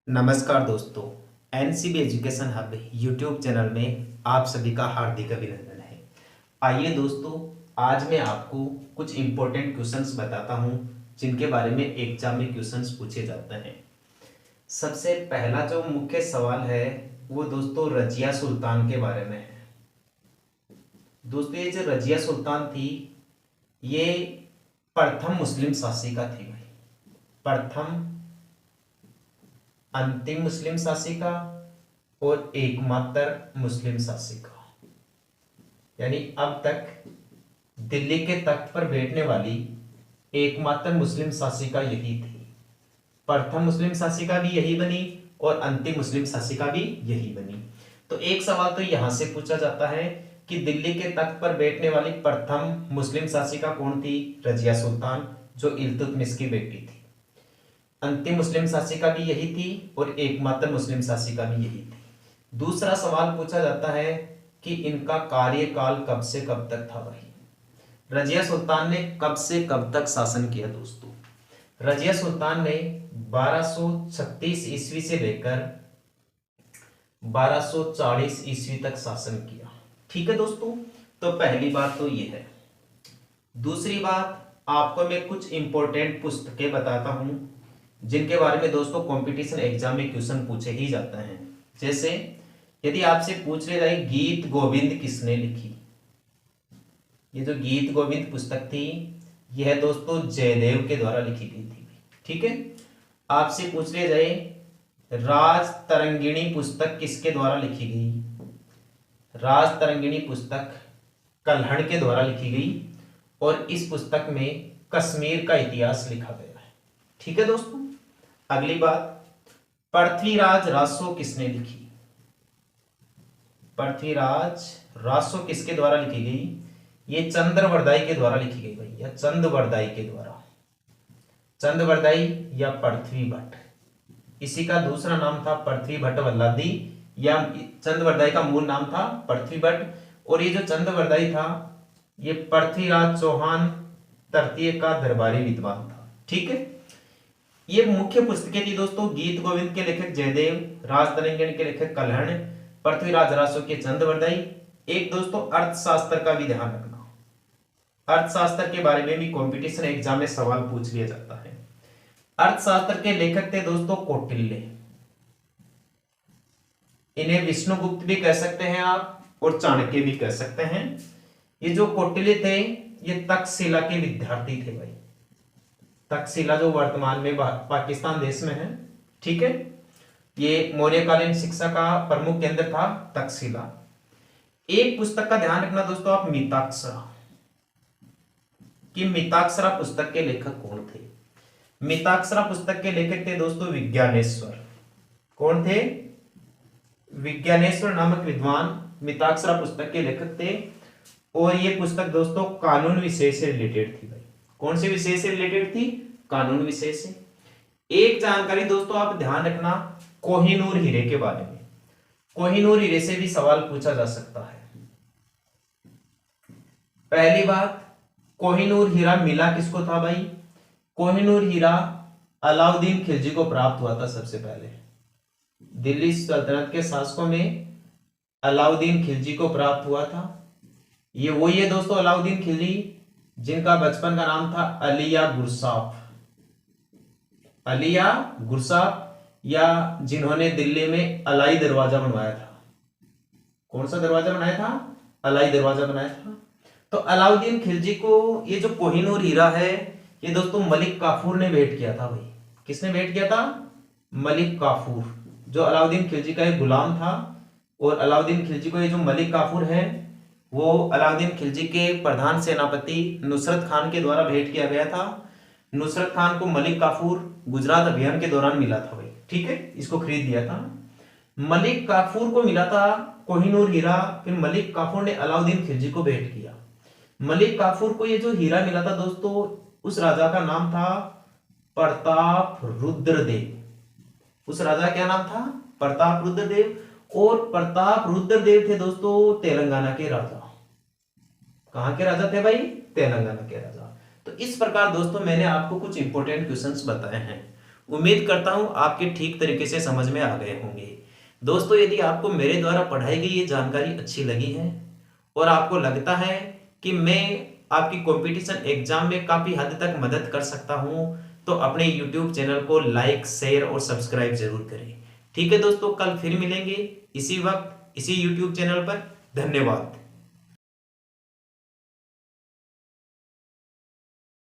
नमस्कार दोस्तों। NCB education hub YouTube channel में आप सभी का हार्दिक अभिनंदन है। आइए दोस्तों, आज मैं आपको कुछ इम्पोर्टेंट क्वेश्चंस बताता हूं जिनके बारे में एग्जाम में क्वेश्चंस पूछे जाते हैं। सबसे पहला जो मुख्य सवाल है वो दोस्तों रजिया सुल्तान के बारे में है। दोस्तों ये जो रजिया सुल्तान थी ये प्रथम मुस्लिम शासिका थी भाई। प्रथम, अंतिम मुस्लिम शासिका और एकमात्र मुस्लिम शासिका, यानी अब तक दिल्ली के तख्त पर बैठने वाली एकमात्र मुस्लिम शासिका यही थी। प्रथम मुस्लिम शासिका भी यही बनी और अंतिम मुस्लिम शासिका भी यही बनी। तो एक सवाल तो यहां से पूछा जाता है कि दिल्ली के तख्त पर बैठने वाली प्रथम मुस्लिम शासिका कौन थी? रजिया सुल्तान, जो इल्तुतमिश की बेटी थी। अंतिम मुस्लिम शासिका भी यही थी और एकमात्र मुस्लिम शासिका भी यही थी। दूसरा सवाल पूछा जाता है कि इनका कार्यकाल कब से कब तक था भाई। रजिया सुल्तान ने कब से कब तक शासन किया दोस्तों? रजिया सुल्तान ने 1236 ईस्वी से लेकर 1240 ईस्वी तक शासन किया। ठीक है दोस्तों, तो पहली बात तो ये है। दूसरी बात, आपको मैं कुछ इंपॉर्टेंट पुस्तकें बताता हूं जिनके बारे में दोस्तों कंपटीशन एग्जाम में क्वेश्चन पूछे ही जाते हैं। जैसे यदि आपसे पूछ लिया जाए गीत गोविंद किसने लिखी, ये जो गीत गोविंद पुस्तक थी यह दोस्तों जयदेव के द्वारा लिखी गई थी। ठीक है। आपसे पूछ लिया जाए राज तरंगिणी पुस्तक किसके द्वारा लिखी गई, राज तरंगिणी पुस्तक कल्हड़ के द्वारा लिखी गई और इस पुस्तक में कश्मीर का इतिहास लिखा गया है। ठीक है दोस्तों। अगली बात, पृथ्वीराज रासो किसने लिखी? पृथ्वीराज रासो किसके द्वारा लिखी गई? ये चंद्रवरदाई के द्वारा लिखी गई भाई, या चंद्रवरदाई के द्वारा। चंद्रवरदाई या पृथ्वी भट्ट, इसी का दूसरा नाम था पृथ्वी भट्ट वल्लादी, या चंद्रवरदाई का मूल नाम था पृथ्वी भट्ट। और ये जो चंद्रवरदाई था ये पृथ्वीराज चौहान तृतीय का दरबारी विद्वान था। ठीक है। ये मुख्य पुस्तकें थी दोस्तों, गीत गोविंद के लेखक जयदेव, राज तरंगिणी के लेखक कल्हड़, पृथ्वीराज रासो के चंद्रवरदाई। एक दोस्तों अर्थशास्त्र का भी ध्यान रखना, अर्थशास्त्र के बारे में भी कंपटीशन एग्जाम में सवाल पूछ लिया जाता है। अर्थशास्त्र के लेखक थे दोस्तों कौटिल्य, इन्हें विष्णुगुप्त भी कह सकते हैं आप और चाणक्य भी कह सकते हैं। ये जो कौटिल्य थे ये तक्षशिला के विद्यार्थी थे भाई। तक्षशिला जो वर्तमान में पाकिस्तान देश में है। ठीक है। ये मौर्यकालीन शिक्षा का प्रमुख केंद्र था तक्षशिला। एक पुस्तक का ध्यान रखना दोस्तों आप, मिताक्षरा, कि मिताक्षरा पुस्तक के लेखक कौन थे? मिताक्षरा पुस्तक के लेखक थे दोस्तों विज्ञानेश्वर। कौन थे? विज्ञानेश्वर नामक विद्वान मिताक्षरा पुस्तक के लेखक थे। और ये पुस्तक दोस्तों कानून विषय से रिलेटेड थी भाई। कौन से विषय से रिलेटेड थी? कानून विषय से। एक जानकारी दोस्तों आप ध्यान रखना कोहिनूर हीरे के बारे में। कोहिनूर हीरे से भी सवाल पूछा जा सकता है। पहली बात, कोहिनूर हीरा मिला किसको था भाई? कोहिनूर हीरा अलाउद्दीन खिलजी को प्राप्त हुआ था सबसे पहले। दिल्ली सल्तनत के शासकों में अलाउद्दीन खिलजी को प्राप्त हुआ था। ये वही है दोस्तों अलाउद्दीन खिलजी जिनका बचपन का नाम था अलिया गुरसाफ। अलिया गुरसाफ, या जिन्होंने दिल्ली में अलाई दरवाजा बनवाया था। कौन सा दरवाजा बनाया था? अलाई दरवाजा बनाया था। तो अलाउद्दीन खिलजी को ये जो कोहिनूर हीरा है ये दोस्तों मलिक काफूर ने भेंट किया था भाई। किसने भेंट किया था? मलिक काफूर, जो अलाउद्दीन खिलजी का एक गुलाम था। और अलाउद्दीन खिलजी को ये जो मलिक काफूर है वो अलाउद्दीन खिलजी के प्रधान सेनापति नुसरत खान के द्वारा भेंट किया गया था। नुसरत खान को मलिक काफूर गुजरात अभियान के दौरान मिला था भाई। ठीक है, इसको खरीद लिया था। मलिक काफूर को मिला था कोहिनूर हीरा, फिर मलिक काफूर ने अलाउद्दीन खिलजी को भेंट किया। मलिक काफूर को ये जो हीरा मिला था दोस्तों उस राजा का नाम था प्रताप रुद्रदेव। उस राजा क्या नाम था? प्रताप रुद्रदेव। और प्रताप रुद्रदेव थे दोस्तों तेलंगाना के राजा। कहां के राजा थे भाई? तेलंगाना के राजा। तो इस प्रकार दोस्तों मैंने आपको कुछ इंपॉर्टेंट क्वेश्चंस बताए हैं उम्मीद करता हूं आपके ठीक तरीके से समझ में आ गए होंगे। दोस्तों, यदि आपको मेरे द्वारा पढ़ाई गई ये जानकारी अच्छी लगी है और आपको लगता है कि मैं आपकी कंपटीशन एग्जाम में काफी हद तक मदद कर सकता हूं, तो अपने YouTube चैनल को लाइक, शेयर और सब्सक्राइब जरूर करें। ठीक है दोस्तों, कल फिर मिलेंगे इसी वक्त इसी YouTube चैनल पर। धन्यवाद।